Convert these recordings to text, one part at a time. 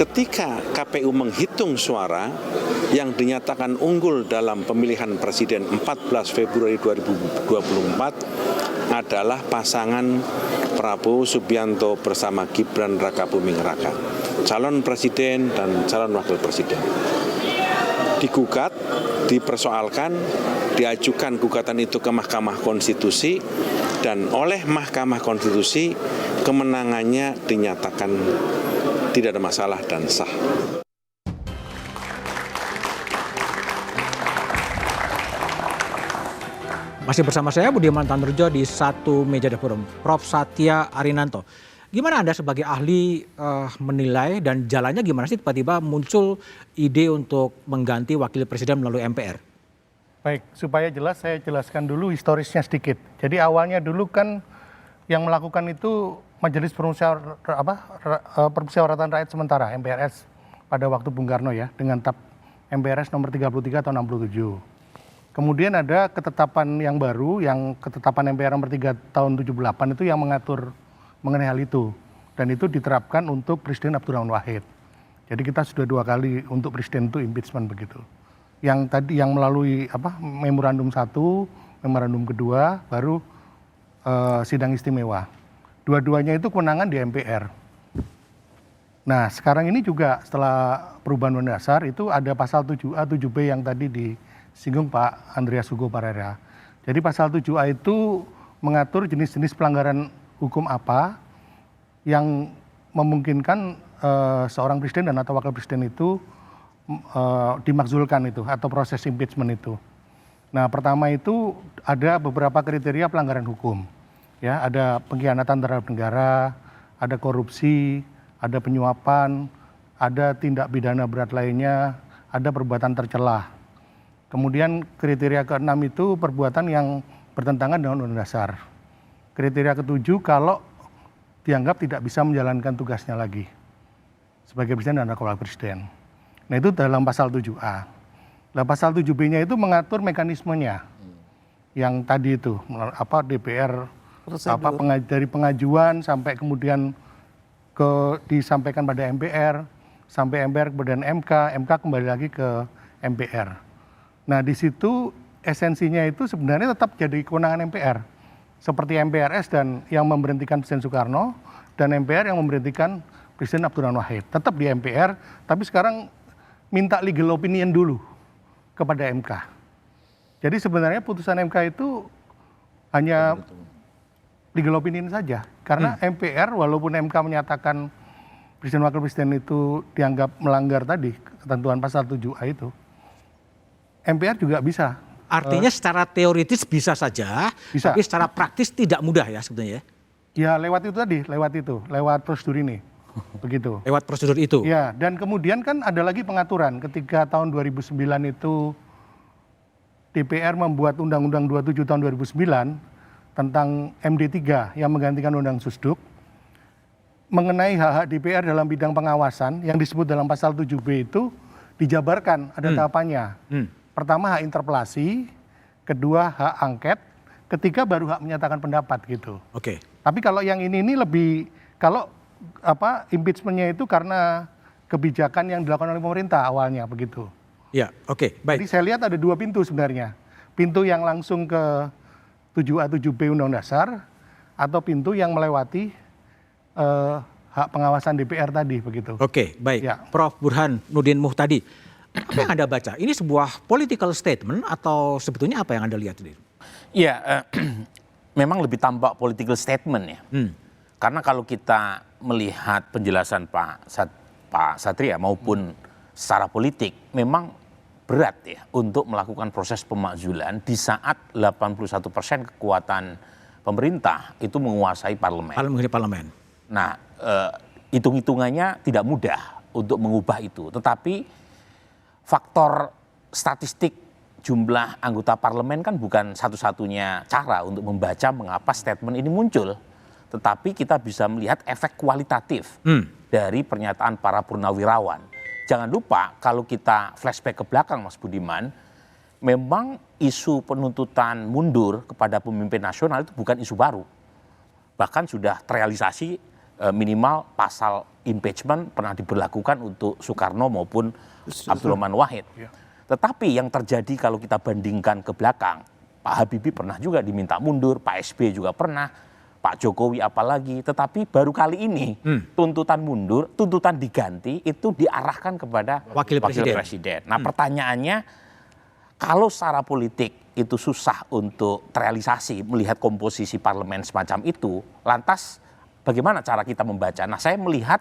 ketika KPU menghitung suara yang dinyatakan unggul dalam pemilihan presiden 14 Februari 2024 adalah pasangan Prabowo Subianto bersama Gibran Rakabuming Raka, calon presiden dan calon wakil presiden. Digugat, dipersoalkan, diajukan gugatan itu ke Mahkamah Konstitusi, dan oleh Mahkamah Konstitusi kemenangannya dinyatakan tidak ada masalah dan sah. Masih bersama saya Budiman Tanurjo di Satu Meja The Forum, Prof. Satya Arinanto. Gimana Anda sebagai ahli menilai dan jalannya gimana sih tiba-tiba muncul ide untuk mengganti wakil presiden melalui MPR? Baik, supaya jelas saya jelaskan dulu historisnya sedikit. Jadi awalnya dulu kan yang melakukan itu Majelis Permusyawaratan Rakyat Sementara MPRS pada waktu Bung Karno ya, dengan TAP MPRS nomor 33 tahun 67. Kemudian ada ketetapan yang baru, yang ketetapan MPR nomor 3 tahun 78 itu yang mengatur mengenai hal itu. Dan itu diterapkan untuk Presiden Abdurrahman Wahid. Jadi kita sudah 2 kali untuk Presiden itu impeachment begitu. Yang tadi yang melalui memorandum 1, memorandum kedua, baru sidang istimewa. Dua-duanya itu kewenangan di MPR. Nah sekarang ini juga setelah perubahan undang dasar itu ada pasal 7A, 7B yang tadi disinggung Pak Andreas Hugo Parera. Jadi pasal 7A itu mengatur jenis-jenis pelanggaran hukum apa yang memungkinkan seorang presiden dan atau wakil presiden itu dimakzulkan itu atau proses impeachment itu. Nah pertama itu ada beberapa kriteria pelanggaran hukum. Ya, ada pengkhianatan terhadap negara, ada korupsi, ada penyuapan, ada tindak pidana berat lainnya, ada perbuatan tercelah. Kemudian kriteria ke-6 itu perbuatan yang bertentangan dengan undang dasar. Kriteria ke-7 kalau dianggap tidak bisa menjalankan tugasnya lagi sebagai presiden dan wakil presiden. Nah itu dalam pasal 7A. Nah pasal 7B-nya itu mengatur mekanismenya. Yang tadi itu DPR dari pengajuan sampai kemudian disampaikan pada MPR, sampai MPR kemudian MK kembali lagi ke MPR. Nah di situ esensinya itu sebenarnya tetap jadi kewenangan MPR. Seperti MPRS dan yang memberhentikan Presiden Soekarno dan MPR yang memberhentikan Presiden Abdurrahman Wahid. Tetap di MPR, tapi sekarang minta legal opinion dulu kepada MK. Jadi sebenarnya putusan MK itu hanya legal opinion saja. Karena MPR walaupun MK menyatakan Presiden Wakil Presiden itu dianggap melanggar tadi ketentuan pasal 7A itu, MPR juga bisa. Artinya secara teoritis bisa saja, bisa. Tapi secara praktis tidak mudah ya sebetulnya ya? Ya lewat prosedur ini. Begitu. Lewat prosedur itu? Ya, dan kemudian kan ada lagi pengaturan ketika tahun 2009 itu DPR membuat Undang-Undang 27 tahun 2009 tentang MD3 yang menggantikan Undang Susduk mengenai hak-hak DPR dalam bidang pengawasan yang disebut dalam pasal 7B itu dijabarkan, ada tahapannya. Pertama hak interpelasi, kedua hak angket, ketiga baru hak menyatakan pendapat gitu. Oke. Tapi kalau yang ini lebih, kalau impeachment-nya itu karena kebijakan yang dilakukan oleh pemerintah awalnya begitu. Ya, oke, baik. Jadi saya lihat ada 2 pintu sebenarnya. Pintu yang langsung ke 7A 7B Undang Dasar atau pintu yang melewati hak pengawasan DPR tadi begitu. Oke, baik. Ya. Prof. Burhan Nudin Muhtadi, apa yang Anda baca? Ini sebuah political statement atau sebetulnya apa yang Anda lihat ini? Iya, memang lebih tampak political statement ya. Karena kalau kita melihat penjelasan Pak Satria maupun secara politik, memang berat ya untuk melakukan proses pemakzulan di saat 81% kekuatan pemerintah itu menguasai parlemen. Parlemen. Nah, hitung-hitungannya tidak mudah untuk mengubah itu. Tetapi faktor statistik jumlah anggota parlemen kan bukan satu-satunya cara untuk membaca mengapa statement ini muncul. Tetapi kita bisa melihat efek kualitatif dari pernyataan para purnawirawan. Jangan lupa kalau kita flashback ke belakang Mas Budiman, memang isu penuntutan mundur kepada pemimpin nasional itu bukan isu baru. Bahkan sudah terrealisasi minimal pasal impeachment pernah diberlakukan untuk Soekarno maupun Abdurrahman Wahid. Tetapi yang terjadi kalau kita bandingkan ke belakang, Pak Habibie pernah juga diminta mundur, Pak SBY juga pernah, Pak Jokowi apalagi. Tetapi baru kali ini tuntutan mundur, tuntutan diganti itu diarahkan kepada Wakil Presiden. Nah pertanyaannya, kalau secara politik itu susah untuk terrealisasi melihat komposisi parlemen semacam itu, lantas bagaimana cara kita membaca? Nah saya melihat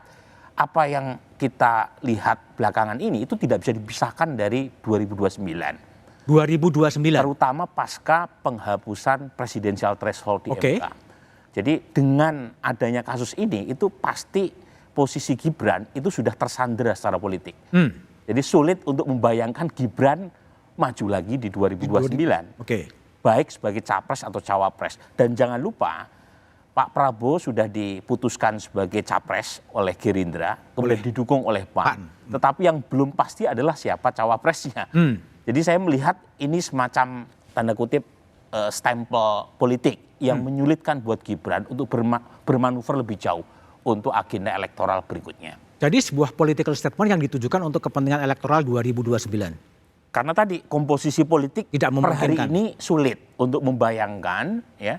apa yang kita lihat belakangan ini itu tidak bisa dipisahkan dari 2029. 2029. Terutama pasca penghapusan presidensial threshold di Oke. MK. Jadi dengan adanya kasus ini itu pasti posisi Gibran itu sudah tersandera secara politik. Jadi sulit untuk membayangkan Gibran maju lagi di 2029. Oke. Baik sebagai capres atau cawapres. Dan jangan lupa Pak Prabowo sudah diputuskan sebagai capres oleh Gerindra, kemudian didukung oleh PAN. Tetapi yang belum pasti adalah siapa cawapresnya. Jadi saya melihat ini semacam tanda kutip stempel politik yang menyulitkan buat Gibran untuk bermanuver lebih jauh untuk agenda elektoral berikutnya. Jadi sebuah political statement yang ditujukan untuk kepentingan elektoral 2029. Karena tadi komposisi politik Tidak per hari memungkinkan. ini sulit untuk membayangkan ya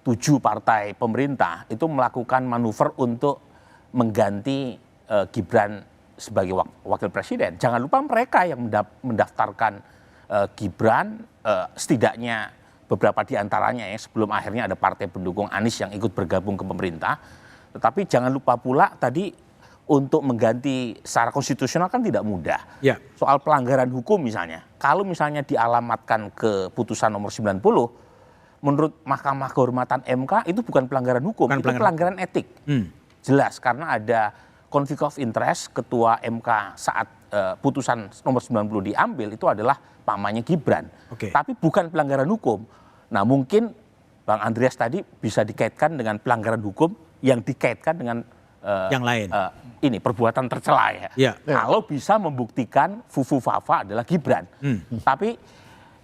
7 partai pemerintah itu melakukan manuver untuk mengganti Gibran sebagai wakil presiden. Jangan lupa mereka yang mendaftarkan Gibran, setidaknya beberapa di antaranya ya sebelum akhirnya ada partai pendukung Anies yang ikut bergabung ke pemerintah. Tetapi jangan lupa pula tadi untuk mengganti secara konstitusional kan tidak mudah. Ya. Soal pelanggaran hukum misalnya, kalau misalnya dialamatkan ke putusan nomor 90, menurut Mahkamah Kehormatan MK itu bukan pelanggaran hukum, Bukan itu pelanggaran etik. Jelas karena ada conflict of interest ketua MK saat putusan nomor 90 diambil itu adalah pamannya Gibran. Oke. Tapi bukan pelanggaran hukum. Nah mungkin Bang Andreas tadi bisa dikaitkan dengan pelanggaran hukum yang dikaitkan dengan Yang lain. Ini perbuatan tercela ya. Ya. Kalau bisa membuktikan Fufu Fafa adalah Gibran. Tapi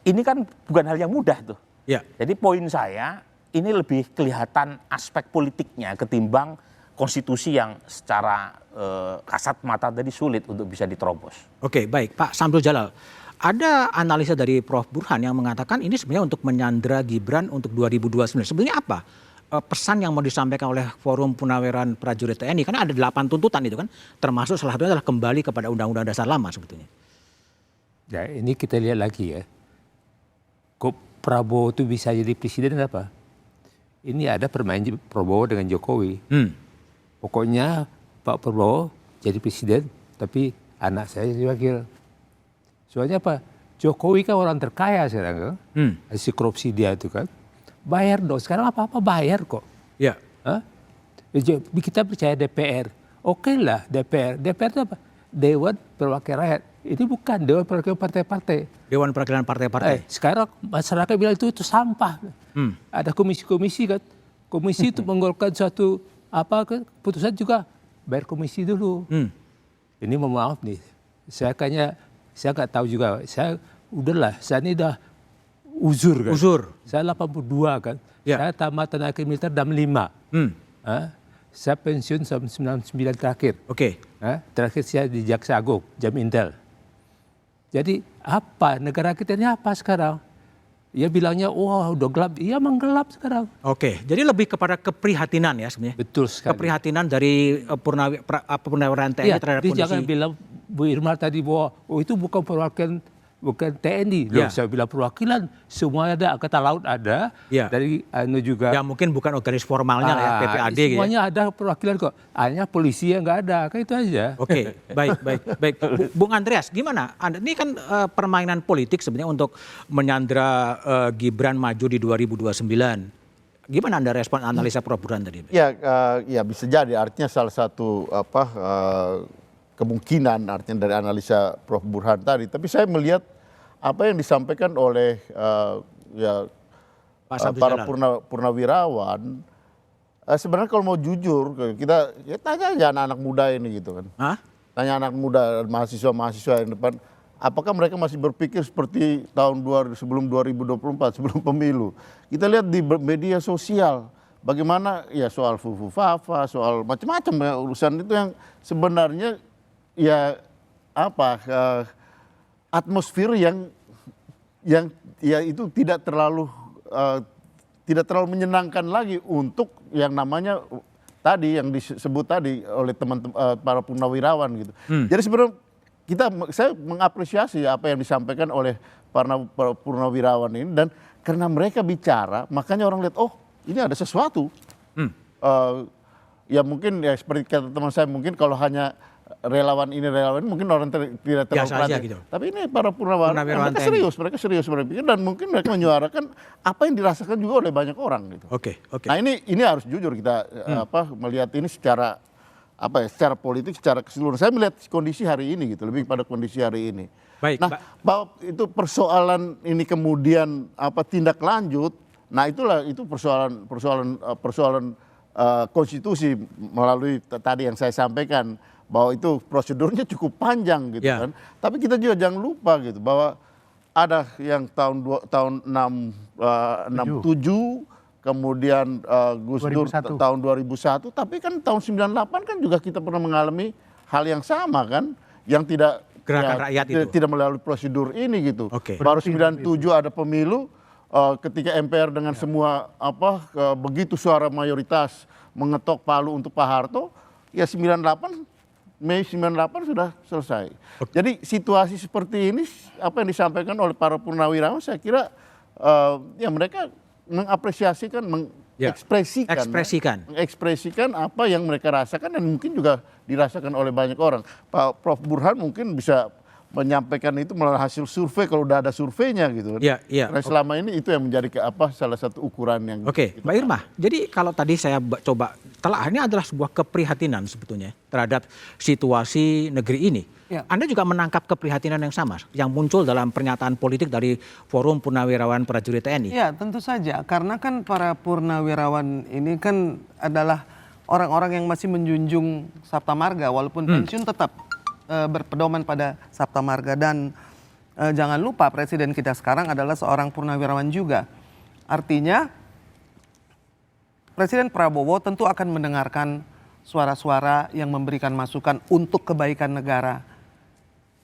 ini kan bukan hal yang mudah tuh. Ya. Jadi poin saya ini lebih kelihatan aspek politiknya ketimbang konstitusi yang secara kasat mata tadi sulit untuk bisa diterobos. Oke, baik Pak Samsul Jalal. Ada analisa dari Prof. Burhan yang mengatakan ini sebenarnya untuk menyandera Gibran untuk 2029. Sebenarnya apa pesan yang mau disampaikan oleh Forum Purnaweran Prajurit TNI? Karena ada 8 tuntutan itu kan, termasuk salah satunya adalah kembali kepada Undang-Undang Dasar lama sebetulnya. Ya ini kita lihat lagi ya. Kok Prabowo itu bisa jadi presiden apa? Ini ada permainan Prabowo dengan Jokowi. Pokoknya Pak Prabowo jadi presiden, tapi anak saya jadi wakil. Soalnya apa? Jokowi kan orang terkaya sekarang kan. Hasil korupsi dia itu kan. Bayar dong, sekarang apa-apa bayar kok. Ya. Hah? Kita percaya DPR. Oke lah DPR. DPR itu apa? Dewan Perwakilan Rakyat. Ini bukan Dewan Perwakilan Partai-Partai. Dewan Perwakilan Partai-Partai. Sekarang masyarakat bilang itu sampah. Ada komisi-komisi kan. Komisi itu mengeluarkan suatu keputusan juga bayar komisi dulu. Ini mohon maaf nih. Saya nggak tahu juga. Saya ini udah uzur kan. Saya 82 kan. Ya. Saya tamat tenaga militer 65. Saya pensiun 99 terakhir. Oke. Terakhir saya di Jaksa Agung, Jam Intel. Jadi apa negara kita ini apa sekarang? Ya bilangnya wah udah gelap, iya emang gelap sekarang. Oke, jadi lebih kepada keprihatinan ya sebenarnya. Betul sekali. Keprihatinan dari Purnaweran TNI terhadap Jadi kondisi. jangan bilang Bu Irma tadi bahwa itu bukan perwakilan, bukan TNI. Ya. Saya bilang perwakilan, semua ada, Angkatan Laut ada, Ya. dari juga. Ya mungkin bukan organisasi formalnya lah ya, PPAD gitu ya. Semuanya ada perwakilan kok. Hanya polisi yang nggak ada, kan itu aja. Oke, baik. Bung Andreas, gimana? Ini kan permainan politik sebenarnya untuk menyandera Gibran maju di 2029. Gimana Anda respon analisa Prof. Burhan tadi? Ya bisa jadi. Artinya salah satu kemungkinan artinya dari analisa Prof. Burhan tadi. Tapi saya melihat apa yang disampaikan oleh Pak Samsul para Jalal. purnawirawan. Sebenarnya kalau mau jujur, kita tanya aja anak-anak muda ini gitu kan. Hah? Tanya anak muda, mahasiswa yang depan, apakah mereka masih berpikir seperti sebelum 2024, sebelum pemilu. Kita lihat di media sosial, bagaimana ya soal fufu-fafa, soal macam-macam ya, urusan itu yang sebenarnya ya apa atmosfer yang ya itu tidak terlalu menyenangkan lagi untuk yang namanya tadi yang disebut tadi oleh teman-teman para purnawirawan gitu. Jadi sebenarnya saya mengapresiasi apa yang disampaikan oleh para purnawirawan ini, dan karena mereka bicara makanya orang lihat oh ini ada sesuatu. Ya mungkin ya seperti kata teman saya, mungkin kalau hanya relawan ini mungkin orang tidak terlalu perhatian. Gitu. Tapi ini para purnawirawan mereka serius berpikir, dan mungkin mereka menyuarakan apa yang dirasakan juga oleh banyak orang gitu. Oke. Nah ini harus jujur kita melihat ini secara secara politik, secara keseluruhan. Saya melihat kondisi hari ini gitu, lebih pada kondisi hari ini. Baik, nah, bahwa itu persoalan ini kemudian tindak lanjut, nah itulah itu persoalan konstitusi melalui tadi yang saya sampaikan, bahwa itu prosedurnya cukup panjang gitu kan. Tapi kita juga jangan lupa gitu bahwa ada yang tahun 67, kemudian Gus Dur tahun 2001, tapi kan tahun 98 kan juga kita pernah mengalami hal yang sama kan, yang tidak gerakan rakyat itu tidak melalui prosedur ini gitu. Baru 97 ada pemilu, ketika MPR dengan semua begitu suara mayoritas mengetok palu untuk Pak Harto, ya Mei 98 sudah selesai. Jadi situasi seperti ini apa yang disampaikan oleh para purnawirawan, saya kira ya mereka mengapresiasikan, mengekspresikan apa yang mereka rasakan, dan mungkin juga dirasakan oleh banyak orang. Pak Prof Burhan mungkin bisa menyampaikan itu melalui hasil survei kalau udah ada surveinya gitu. Karena selama ini itu yang menjadi salah satu ukuran yang. Mbak Irma. Jadi kalau tadi saya coba telah, ini adalah sebuah keprihatinan sebetulnya terhadap situasi negeri ini. Anda juga menangkap keprihatinan yang sama yang muncul dalam pernyataan politik dari Forum Purnawirawan Prajurit TNI. Ya, tentu saja, karena kan para purnawirawan ini kan adalah orang-orang yang masih menjunjung Sabta Marga, walaupun pensiun tetap berpedoman pada Sabta Marga. Dan jangan lupa presiden kita sekarang adalah seorang purnawirawan juga. Artinya Presiden Prabowo tentu akan mendengarkan suara-suara yang memberikan masukan untuk kebaikan negara,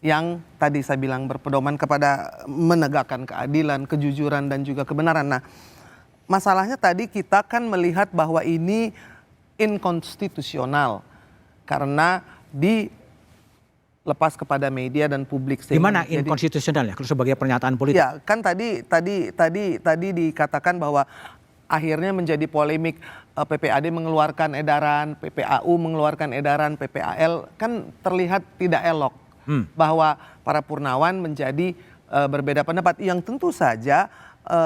yang tadi saya bilang berpedoman kepada menegakkan keadilan, kejujuran, dan juga kebenaran. Nah, masalahnya tadi kita kan melihat bahwa ini inkonstitusional karena dilepas kepada media dan publik. Gimana inkonstitusional ya kalau sebagai pernyataan politik? Ya, kan tadi dikatakan bahwa akhirnya menjadi polemik, PPAD mengeluarkan edaran, PPAU mengeluarkan edaran, PPAL kan terlihat tidak elok. Bahwa para purnawan menjadi berbeda pendapat, yang tentu saja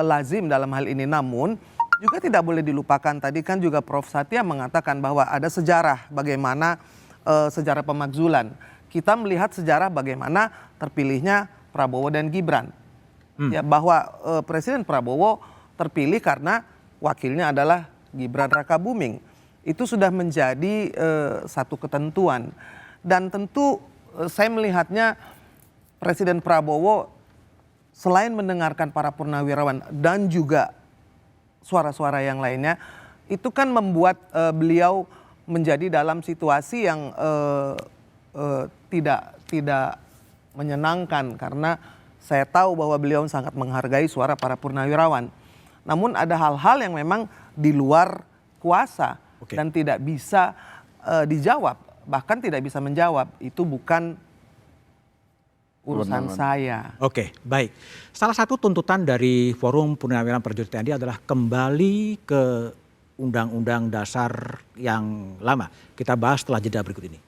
lazim dalam hal ini. Namun juga tidak boleh dilupakan, tadi kan juga Prof Satya mengatakan bahwa ada sejarah bagaimana sejarah pemakzulan. Kita melihat sejarah bagaimana terpilihnya Prabowo dan Gibran. Ya, bahwa Presiden Prabowo terpilih karena wakilnya adalah Gibran Rakabuming. Itu sudah menjadi satu ketentuan. Dan tentu saya melihatnya Presiden Prabowo selain mendengarkan para purnawirawan dan juga suara-suara yang lainnya, itu kan membuat beliau menjadi dalam situasi yang tidak menyenangkan, karena saya tahu bahwa beliau sangat menghargai suara para purnawirawan. Namun ada hal-hal yang memang di luar kuasa dan tidak bisa dijawab, bahkan tidak bisa menjawab. Itu bukan urusan saya. Baik. Salah satu tuntutan dari Forum Purnawirawan Prajurit TNI adalah kembali ke Undang-Undang Dasar yang lama. Kita bahas setelah jeda berikut ini.